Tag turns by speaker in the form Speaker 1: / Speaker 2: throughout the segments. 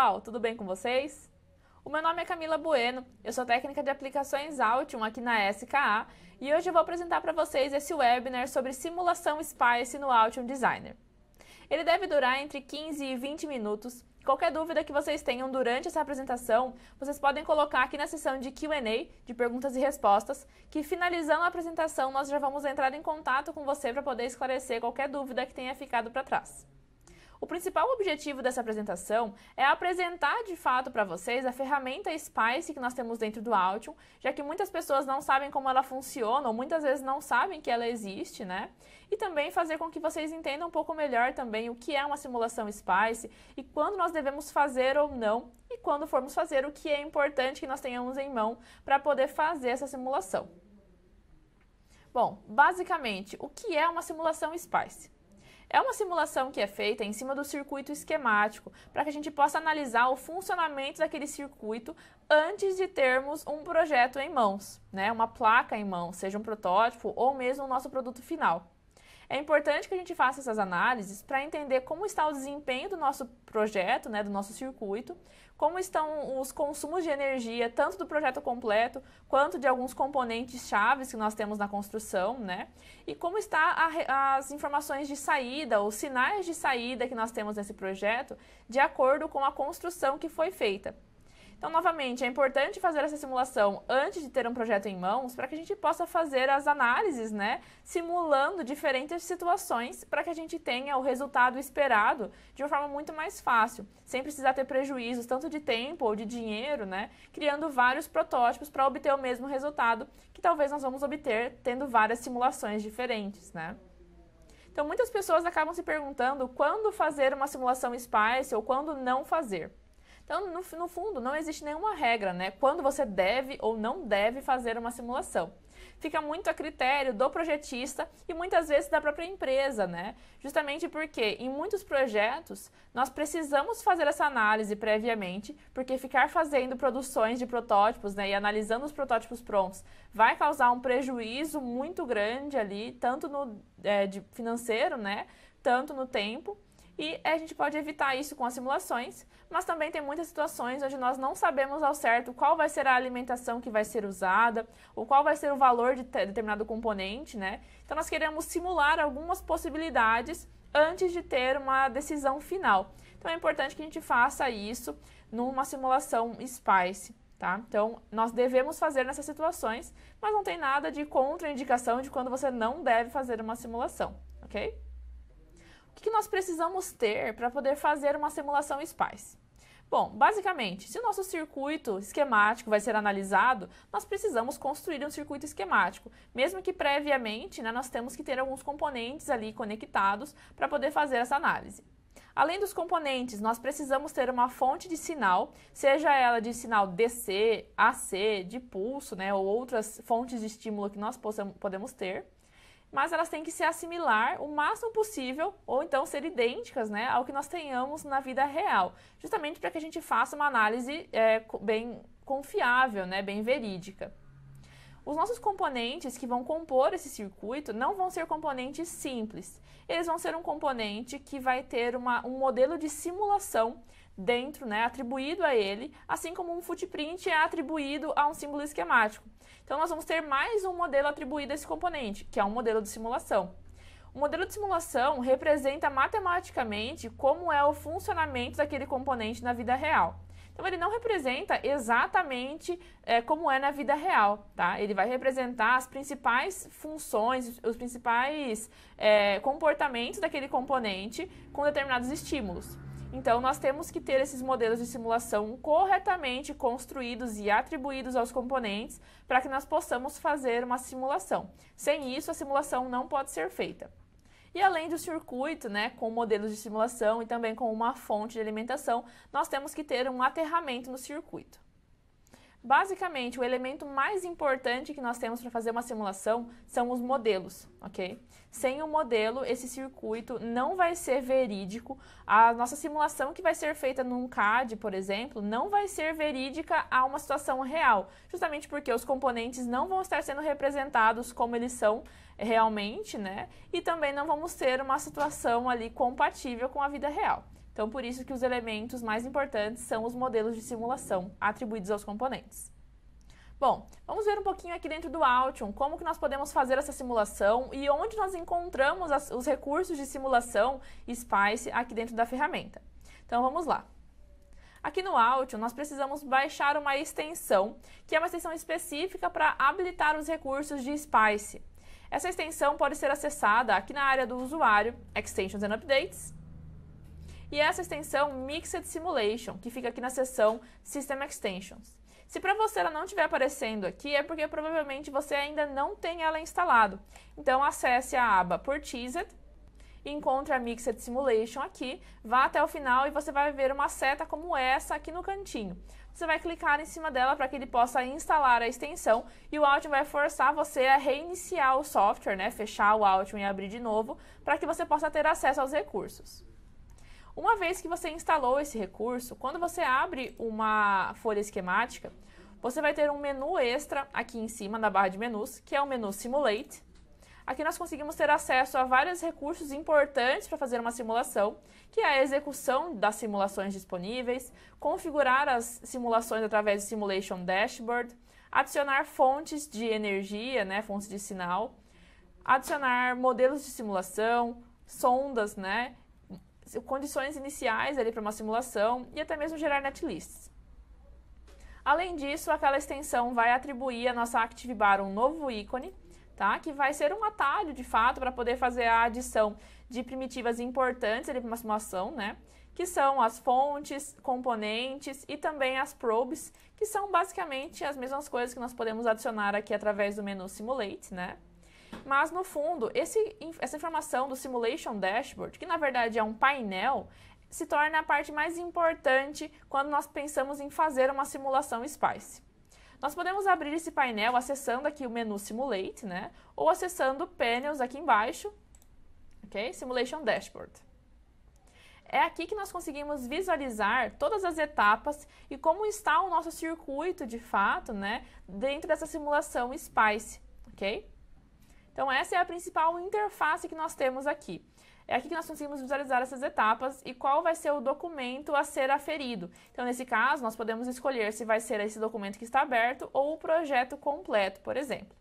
Speaker 1: pessoal, tudo bem com vocês? O meu nome é Camila Bueno, eu sou técnica de aplicações Altium aqui na SKA e hoje eu vou apresentar para vocês esse webinar sobre simulação SPICE no Altium Designer. Ele deve durar entre 15 e 20 minutos. Qualquer dúvida que vocês tenham durante essa apresentação, vocês podem colocar aqui na seção de Q&A, de perguntas e respostas, que finalizando a apresentação nós já vamos entrar em contato com você para poder esclarecer qualquer dúvida que tenha ficado para trás. O principal objetivo dessa apresentação é apresentar de fato para vocês a ferramenta SPICE que nós temos dentro do Altium, já que muitas pessoas não sabem como ela funciona ou muitas vezes não sabem que ela existe, né? E também fazer com que vocês entendam um pouco melhor também o que é uma simulação SPICE e quando nós devemos fazer ou não, e quando formos fazer o que é importante que nós tenhamos em mão para poder fazer essa simulação. Bom, basicamente, o que é uma simulação SPICE? É uma simulação que é feita em cima do circuito esquemático, para que a gente possa analisar o funcionamento daquele circuito antes de termos um projeto em mãos, né? Uma placa em mãos, seja um protótipo ou mesmo o nosso produto final. É importante que a gente faça essas análises para entender como está o desempenho do nosso projeto, né, do nosso circuito, como estão os consumos de energia, tanto do projeto completo, quanto de alguns componentes chaves que nós temos na construção, né, e como está as informações de saída, os sinais de saída que nós temos nesse projeto, de acordo com a construção que foi feita. Então, novamente, é importante fazer essa simulação antes de ter um projeto em mãos para que a gente possa fazer as análises, né, simulando diferentes situações para que a gente tenha o resultado esperado de uma forma muito mais fácil, sem precisar ter prejuízos tanto de tempo ou de dinheiro, né, criando vários protótipos para obter o mesmo resultado que talvez nós vamos obter tendo várias simulações diferentes, né. Então, muitas pessoas acabam se perguntando quando fazer uma simulação SPICE ou quando não fazer. Então, no fundo, não existe nenhuma regra, né? Quando você deve ou não deve fazer uma simulação. Fica muito a critério do projetista e muitas vezes da própria empresa, né? Justamente porque em muitos projetos nós precisamos fazer essa análise previamente, porque ficar fazendo produções de protótipos, né, e analisando os protótipos prontos vai causar um prejuízo muito grande ali, tanto no financeiro, né, tanto no tempo. E a gente pode evitar isso com as simulações, mas também tem muitas situações onde nós não sabemos ao certo qual vai ser a alimentação que vai ser usada, ou qual vai ser o valor de determinado componente, né? Então nós queremos simular algumas possibilidades antes de ter uma decisão final. Então é importante que a gente faça isso numa simulação SPICE, tá? Então nós devemos fazer nessas situações, mas não tem nada de contraindicação de quando você não deve fazer uma simulação, ok? O que nós precisamos ter para poder fazer uma simulação SPICE? Bom, basicamente, se o nosso circuito esquemático vai ser analisado, nós precisamos construir um circuito esquemático, mesmo que previamente, né, nós temos que ter alguns componentes ali conectados para poder fazer essa análise. Além dos componentes, nós precisamos ter uma fonte de sinal, seja ela de sinal DC, AC, de pulso, né, ou outras fontes de estímulo que nós podemos ter. Mas elas têm que se assimilar o máximo possível, ou então ser idênticas, né, ao que nós tenhamos na vida real, justamente para que a gente faça uma análise bem confiável, né, bem verídica. Os nossos componentes que vão compor esse circuito não vão ser componentes simples, eles vão ser um componente que vai ter um modelo de simulação dentro, né, atribuído a ele, assim como um footprint é atribuído a um símbolo esquemático. Então nós vamos ter mais um modelo atribuído a esse componente, que é um modelo de simulação. O modelo de simulação representa matematicamente como é o funcionamento daquele componente na vida real. Então ele não representa exatamente como é na vida real, tá? Ele vai representar as principais funções, os principais comportamentos daquele componente com determinados estímulos. Então, nós temos que ter esses modelos de simulação corretamente construídos e atribuídos aos componentes para que nós possamos fazer uma simulação. Sem isso, a simulação não pode ser feita. E além do circuito, né, com modelos de simulação e também com uma fonte de alimentação, nós temos que ter um aterramento no circuito. Basicamente, o elemento mais importante que nós temos para fazer uma simulação são os modelos, ok? Sem o modelo, esse circuito não vai ser verídico. A nossa simulação que vai ser feita num CAD, por exemplo, não vai ser verídica a uma situação real, justamente porque os componentes não vão estar sendo representados como eles são realmente, né? E também não vamos ter uma situação ali compatível com a vida real. Então, por isso que os elementos mais importantes são os modelos de simulação atribuídos aos componentes. Bom, vamos ver um pouquinho aqui dentro do Altium como que nós podemos fazer essa simulação e onde nós encontramos os recursos de simulação SPICE aqui dentro da ferramenta. Então, vamos lá. Aqui no Altium, nós precisamos baixar uma extensão, que é uma extensão específica para habilitar os recursos de SPICE. Essa extensão pode ser acessada aqui na área do usuário, Extensions and Updates, e essa extensão Mixed Simulation, que fica aqui na seção System Extensions. Se para você ela não estiver aparecendo aqui, é porque provavelmente você ainda não tem ela instalado. Então, acesse a aba Purchased, encontre a Mixed Simulation aqui, vá até o final e você vai ver uma seta como essa aqui no cantinho. Você vai clicar em cima dela para que ele possa instalar a extensão e o Altium vai forçar você a reiniciar o software, né? Fechar o Altium e abrir de novo, para que você possa ter acesso aos recursos. Uma vez que você instalou esse recurso, quando você abre uma folha esquemática, você vai ter um menu extra aqui em cima na barra de menus, que é o menu Simulate. Aqui nós conseguimos ter acesso a vários recursos importantes para fazer uma simulação, que é a execução das simulações disponíveis, configurar as simulações através do Simulation Dashboard, adicionar fontes de energia, né, fontes de sinal, adicionar modelos de simulação, sondas, né, condições iniciais ali para uma simulação e até mesmo gerar netlists. Além disso, aquela extensão vai atribuir à nossa ActiveBar um novo ícone, tá? Que vai ser um atalho, de fato, para poder fazer a adição de primitivas importantes para uma simulação, né? Que são as fontes, componentes e também as probes, que são basicamente as mesmas coisas que nós podemos adicionar aqui através do menu Simulate, né? Mas, no fundo, essa informação do Simulation Dashboard, que na verdade é um painel, se torna a parte mais importante quando nós pensamos em fazer uma simulação SPICE. Nós podemos abrir esse painel acessando aqui o menu Simulate, né? Ou acessando Panels aqui embaixo, ok? Simulation Dashboard. É aqui que nós conseguimos visualizar todas as etapas e como está o nosso circuito, de fato, né? Dentro dessa simulação SPICE, ok? Então, essa é a principal interface que nós temos aqui. É aqui que nós conseguimos visualizar essas etapas e qual vai ser o documento a ser aferido. Então, nesse caso, nós podemos escolher se vai ser esse documento que está aberto ou o projeto completo, por exemplo.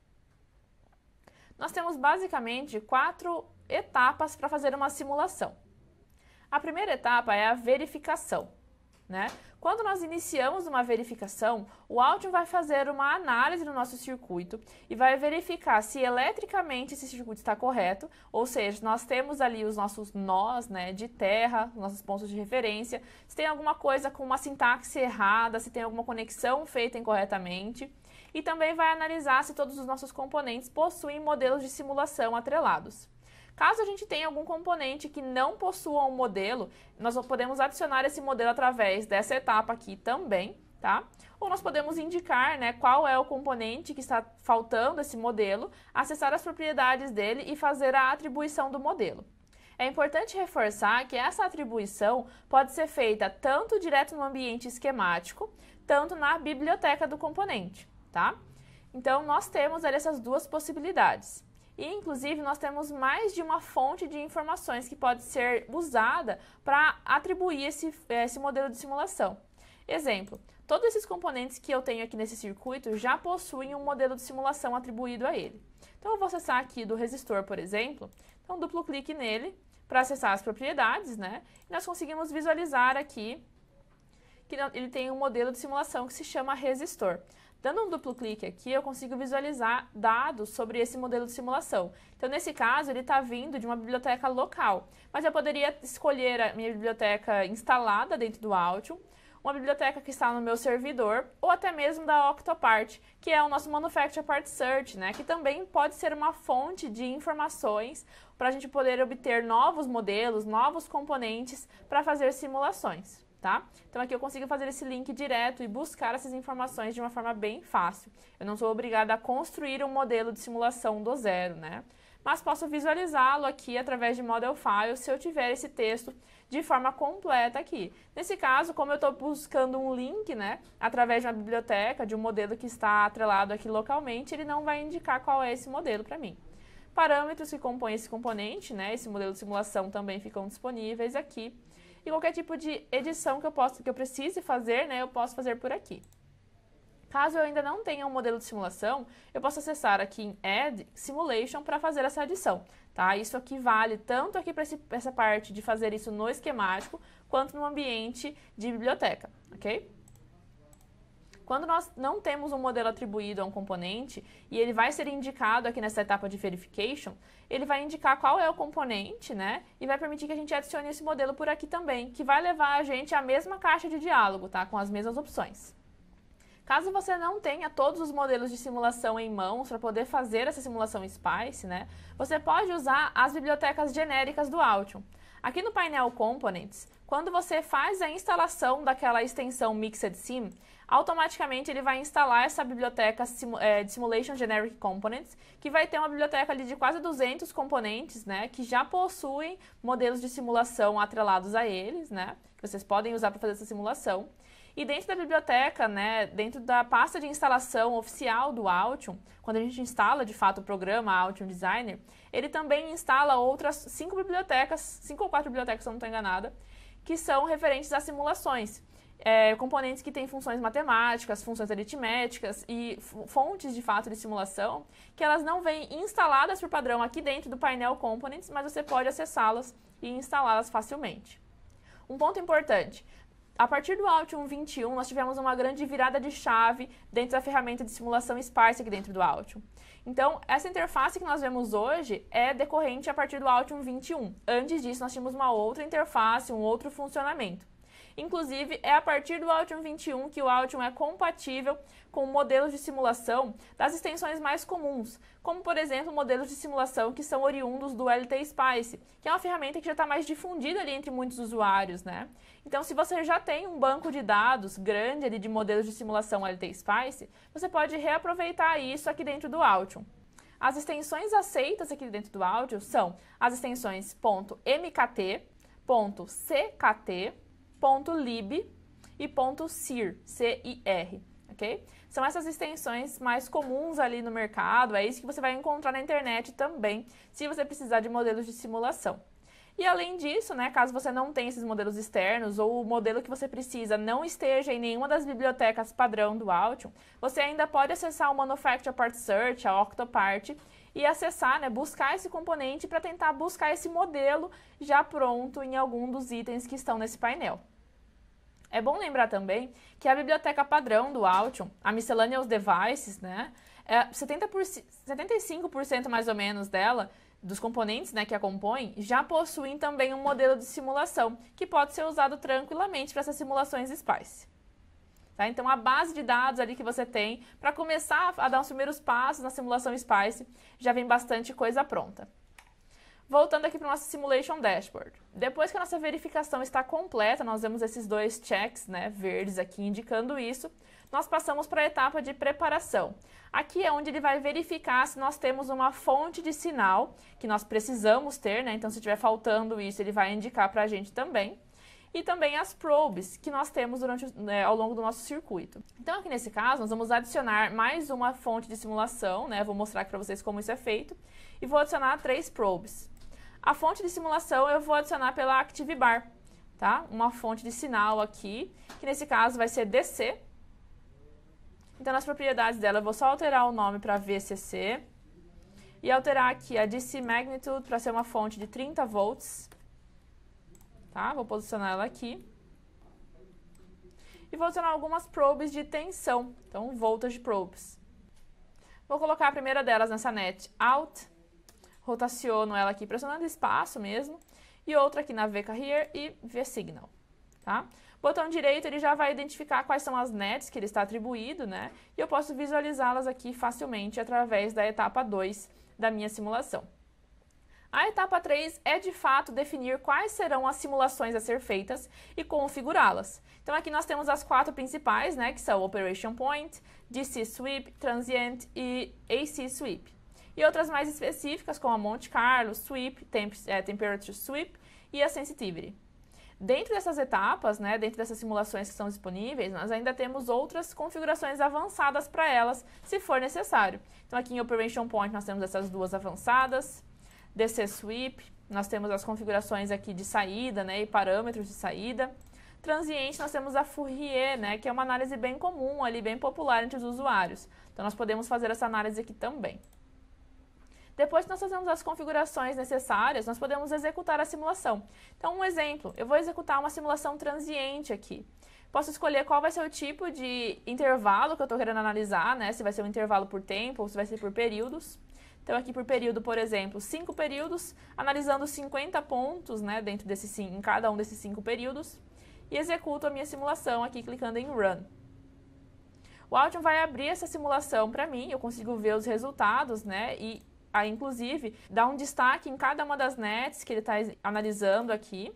Speaker 1: Nós temos basicamente 4 etapas para fazer uma simulação. A primeira etapa é a verificação, né? Quando nós iniciamos uma verificação, o Altium vai fazer uma análise do nosso circuito e vai verificar se eletricamente esse circuito está correto, ou seja, nós temos ali os nossos nós, né, de terra, nossos pontos de referência, se tem alguma coisa com uma sintaxe errada, se tem alguma conexão feita incorretamente, e também vai analisar se todos os nossos componentes possuem modelos de simulação atrelados. Caso a gente tenha algum componente que não possua um modelo, nós podemos adicionar esse modelo através dessa etapa aqui também, tá? Ou nós podemos indicar, né, qual é o componente que está faltando esse modelo, acessar as propriedades dele e fazer a atribuição do modelo. É importante reforçar que essa atribuição pode ser feita tanto direto no ambiente esquemático, tanto na biblioteca do componente, tá? Então, nós temos ali essas duas possibilidades. E, inclusive, nós temos mais de uma fonte de informações que pode ser usada para atribuir esse modelo de simulação. Exemplo, todos esses componentes que eu tenho aqui nesse circuito já possuem um modelo de simulação atribuído a ele. Então, eu vou acessar aqui do resistor, por exemplo. Então, duplo clique nele para acessar as propriedades, né? E nós conseguimos visualizar aqui que ele tem um modelo de simulação que se chama resistor. Dando um duplo clique aqui, eu consigo visualizar dados sobre esse modelo de simulação. Então, nesse caso, ele está vindo de uma biblioteca local, mas eu poderia escolher a minha biblioteca instalada dentro do Altium, uma biblioteca que está no meu servidor, ou até mesmo da Octopart, que é o nosso Manufacture Part Search, né? Que também pode ser uma fonte de informações para a gente poder obter novos modelos, novos componentes para fazer simulações. Tá? Então aqui eu consigo fazer esse link direto e buscar essas informações de uma forma bem fácil. Eu não sou obrigada a construir um modelo de simulação do zero, né? Mas posso visualizá-lo aqui através de Model File se eu tiver esse texto de forma completa aqui. Nesse caso, como eu estou buscando um link, né, através de uma biblioteca, de um modelo que está atrelado aqui localmente, ele não vai indicar qual é esse modelo para mim. Parâmetros que compõem esse componente, né, esse modelo de simulação também ficam disponíveis aqui. e qualquer tipo de edição que eu precise fazer, né, eu posso fazer por aqui. Caso eu ainda não tenha um modelo de simulação, eu posso acessar aqui em Add Simulation para fazer essa adição, tá? Isso aqui vale tanto aqui para essa parte de fazer isso no esquemático, quanto no ambiente de biblioteca, ok? Quando nós não temos um modelo atribuído a um componente e ele vai ser indicado aqui nessa etapa de verification, ele vai indicar qual é o componente, né? E vai permitir que a gente adicione esse modelo por aqui também, que vai levar a gente à mesma caixa de diálogo, tá? Com as mesmas opções. Caso você não tenha todos os modelos de simulação em mãos para poder fazer essa simulação SPICE, né, você pode usar as bibliotecas genéricas do Altium. Aqui no painel Components, quando você faz a instalação daquela extensão Mixed Sim, automaticamente ele vai instalar essa biblioteca de Simulation Generic Components, que vai ter uma biblioteca ali de quase 200 componentes, né, que já possuem modelos de simulação atrelados a eles, né, que vocês podem usar para fazer essa simulação. E dentro da biblioteca, né, dentro da pasta de instalação oficial do Altium, quando a gente instala de fato o programa Altium Designer, ele também instala outras 5 bibliotecas, 5 ou 4 bibliotecas, se eu não estou enganada, que são referentes a simulações. Componentes que têm funções matemáticas, funções aritméticas e fontes de fato de simulação, que elas não vêm instaladas por padrão aqui dentro do painel Components, mas você pode acessá-las e instalá-las facilmente. Um ponto importante. A partir do Altium 21, nós tivemos uma grande virada de chave dentro da ferramenta de simulação SPICE aqui dentro do Altium. Então, essa interface que nós vemos hoje é decorrente a partir do Altium 21. Antes disso, nós tínhamos uma outra interface, um outro funcionamento. Inclusive, é a partir do Altium 21 que o Altium é compatível com modelos de simulação das extensões mais comuns, como, por exemplo, modelos de simulação que são oriundos do LTSpice, que é uma ferramenta que já está mais difundida ali entre muitos usuários, né? Então, se você já tem um banco de dados grande ali de modelos de simulação LTSpice, você pode reaproveitar isso aqui dentro do Altium. As extensões aceitas aqui dentro do Altium são as extensões .mkt, .ckt, .lib e .cir, C-I-R, ok? São essas extensões mais comuns ali no mercado, é isso que você vai encontrar na internet também, se você precisar de modelos de simulação. E além disso, né, caso você não tenha esses modelos externos ou o modelo que você precisa não esteja em nenhuma das bibliotecas padrão do Altium, você ainda pode acessar o Manufacture Part Search, a Octopart, e acessar, né, buscar esse componente para tentar buscar esse modelo já pronto em algum dos itens que estão nesse painel. É bom lembrar também que a biblioteca padrão do Altium, a Miscellaneous Devices, né, 75% mais ou menos dela, dos componentes, né, que a compõem, já possuem também um modelo de simulação, que pode ser usado tranquilamente para essas simulações SPICE. Tá? Então, a base de dados ali que você tem para começar a dar os primeiros passos na simulação SPICE, já vem bastante coisa pronta. Voltando aqui para o nosso Simulation Dashboard. Depois que a nossa verificação está completa, nós vemos esses dois checks, né, verdes aqui indicando isso, nós passamos para a etapa de preparação. Aqui é onde ele vai verificar se nós temos uma fonte de sinal, que nós precisamos ter, né, então se estiver faltando isso, ele vai indicar para a gente também. E também as probes que nós temos ao longo do nosso circuito. Então aqui nesse caso, nós vamos adicionar mais uma fonte de simulação, né, vou mostrar aqui para vocês como isso é feito, e vou adicionar 3 probes. A fonte de simulação eu vou adicionar pela ActiveBar, tá? Uma fonte de sinal aqui, que nesse caso vai ser DC. Então, nas propriedades dela, eu vou só alterar o nome para VCC e alterar aqui a DC Magnitude para ser uma fonte de 30 volts, tá? Vou posicionar ela aqui. E vou adicionar algumas probes de tensão, então voltage probes. Vou colocar a primeira delas nessa net Alt, rotaciono ela aqui pressionando espaço mesmo, e outra aqui na vCarrier e vSignal, tá? O botão direito ele já vai identificar quais são as nets que ele está atribuído, né? E eu posso visualizá-las aqui facilmente através da etapa 2 da minha simulação. A etapa 3 é de fato definir quais serão as simulações a ser feitas e configurá-las. Então aqui nós temos as 4 principais, né, que são Operation Point, DC Sweep, Transient e AC Sweep. E outras mais específicas, como a Monte Carlo, Sweep, Temperature Sweep e a Sensitivity. Dentro dessas etapas, né, dentro dessas simulações que estão disponíveis, nós ainda temos outras configurações avançadas para elas, se for necessário. Então aqui em Operation Point nós temos essas 2 avançadas. DC Sweep, nós temos as configurações aqui de saída, né, e parâmetros de saída. Transiente, nós temos a Fourier, né, que é uma análise bem comum, ali, bem popular entre os usuários. Então, nós podemos fazer essa análise aqui também. Depois que nós fazemos as configurações necessárias, nós podemos executar a simulação. Então, um exemplo, eu vou executar uma simulação transiente aqui. Posso escolher qual vai ser o tipo de intervalo que eu estou querendo analisar, né? Se vai ser um intervalo por tempo ou se vai ser por períodos. Então, aqui por período, por exemplo, 5 períodos, analisando 50 pontos, né, dentro em cada um desses 5 períodos. E executo a minha simulação aqui, clicando em Run. O Altium vai abrir essa simulação para mim, eu consigo ver os resultados, né, e inclusive dar um destaque em cada uma das nets que ele está analisando aqui.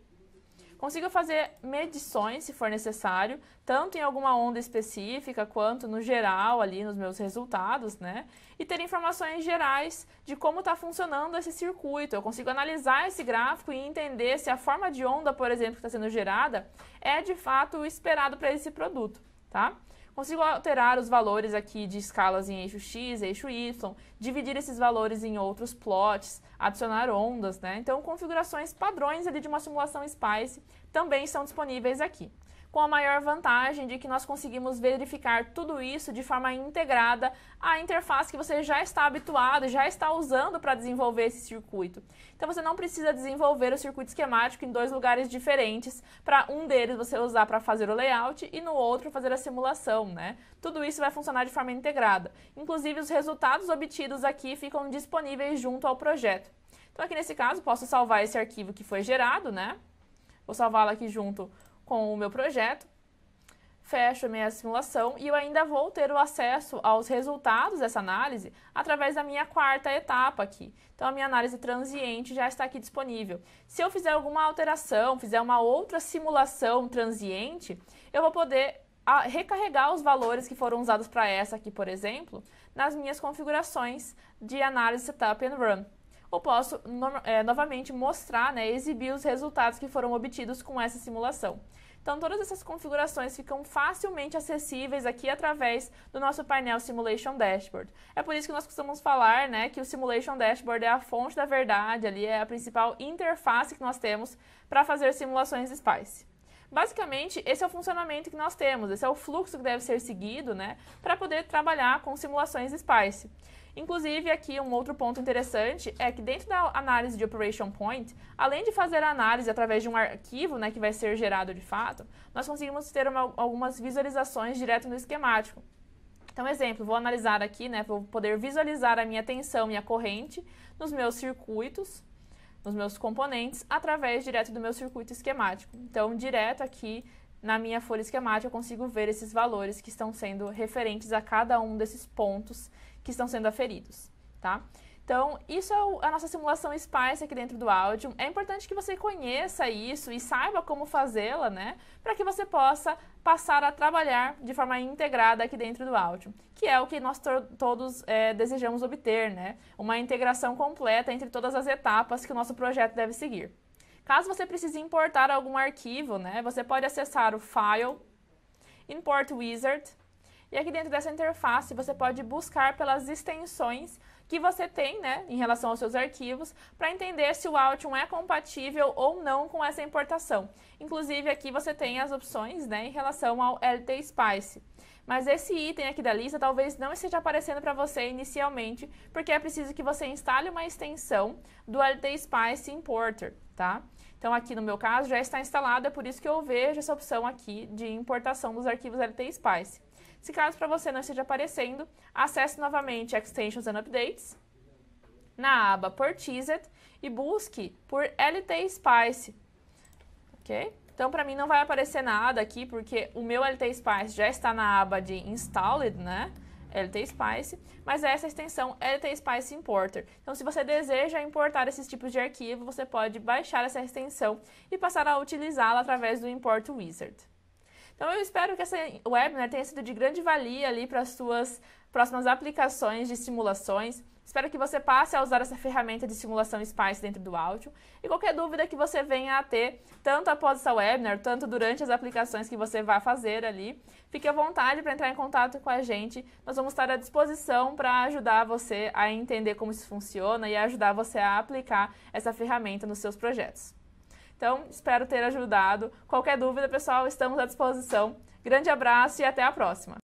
Speaker 1: Consigo fazer medições, se for necessário, tanto em alguma onda específica, quanto no geral, ali nos meus resultados, né? E ter informações gerais de como está funcionando esse circuito. Eu consigo analisar esse gráfico e entender se a forma de onda, por exemplo, que está sendo gerada, é de fato o esperado para esse produto, tá? Consigo alterar os valores aqui de escalas em eixo X, eixo Y, dividir esses valores em outros plots, adicionar ondas, né? Então, configurações padrões ali de uma simulação SPICE também estão disponíveis aqui. Com a maior vantagem de que nós conseguimos verificar tudo isso de forma integrada à interface que você já está habituado, já está usando para desenvolver esse circuito. Então você não precisa desenvolver o circuito esquemático em 2 lugares diferentes, para um deles você usar para fazer o layout e no outro fazer a simulação, né? Tudo isso vai funcionar de forma integrada. Inclusive os resultados obtidos aqui ficam disponíveis junto ao projeto. Então aqui nesse caso posso salvar esse arquivo que foi gerado, né? Vou salvá-lo aqui junto com o meu projeto, fecho a minha simulação e eu ainda vou ter o acesso aos resultados dessa análise através da minha 4ª etapa aqui. Então, a minha análise transiente já está aqui disponível. Se eu fizer alguma alteração, fizer uma outra simulação transiente, eu vou poder recarregar os valores que foram usados para essa aqui, por exemplo, nas minhas configurações de análise Setup and Run. Ou posso novamente mostrar, né, exibir os resultados que foram obtidos com essa simulação. Então, todas essas configurações ficam facilmente acessíveis aqui através do nosso painel Simulation Dashboard. É por isso que nós costumamos falar, né, que o Simulation Dashboard é a fonte da verdade, ali é a principal interface que nós temos para fazer simulações SPICE. Basicamente, esse é o funcionamento que nós temos, esse é o fluxo que deve ser seguido, né, para poder trabalhar com simulações SPICE. Inclusive, aqui um outro ponto interessante é que dentro da análise de Operation Point, além de fazer a análise através de um arquivo, né, que vai ser gerado de fato, nós conseguimos ter algumas visualizações direto no esquemático. Então, exemplo, vou analisar aqui, né, vou poder visualizar a minha tensão e a corrente nos meus circuitos, nos meus componentes, através direto do meu circuito esquemático. Então, direto aqui na minha folha esquemática, eu consigo ver esses valores que estão sendo referentes a cada um desses pontos que estão sendo aferidos, tá? Então, isso é a nossa simulação SPICE aqui dentro do Altium. É importante que você conheça isso e saiba como fazê-la, né? Para que você possa passar a trabalhar de forma integrada aqui dentro do Altium, que é o que nós todos desejamos obter, né? Uma integração completa entre todas as etapas que o nosso projeto deve seguir. Caso você precise importar algum arquivo, né? Você pode acessar o File, Import Wizard, e aqui dentro dessa interface você pode buscar pelas extensões que você tem, né, em relação aos seus arquivos, para entender se o Altium é compatível ou não com essa importação. Inclusive aqui você tem as opções, né, em relação ao LT Spice. Mas esse item aqui da lista talvez não esteja aparecendo para você inicialmente, porque é preciso que você instale uma extensão do LT Spice Importer, tá? Então aqui no meu caso já está instalado, é por isso que eu vejo essa opção aqui de importação dos arquivos LT Spice. Se caso para você não esteja aparecendo, acesse novamente Extensions and Updates, na aba Purchased e busque por LT Spice, ok? Então para mim não vai aparecer nada aqui, porque o meu LT Spice já está na aba de Installed, né? LT Spice, mas essa extensão LT Spice Importer. Então se você deseja importar esses tipos de arquivo, você pode baixar essa extensão e passar a utilizá-la através do Import Wizard. Então eu espero que essa webinar tenha sido de grande valia ali para as suas próximas aplicações de simulações. Espero que você passe a usar essa ferramenta de simulação SPICE dentro do Altium. E qualquer dúvida que você venha a ter, tanto após essa webinar, tanto durante as aplicações que você vai fazer ali, fique à vontade para entrar em contato com a gente. Nós vamos estar à disposição para ajudar você a entender como isso funciona e ajudar você a aplicar essa ferramenta nos seus projetos. Então, espero ter ajudado. Qualquer dúvida, pessoal, estamos à disposição. Grande abraço e até a próxima!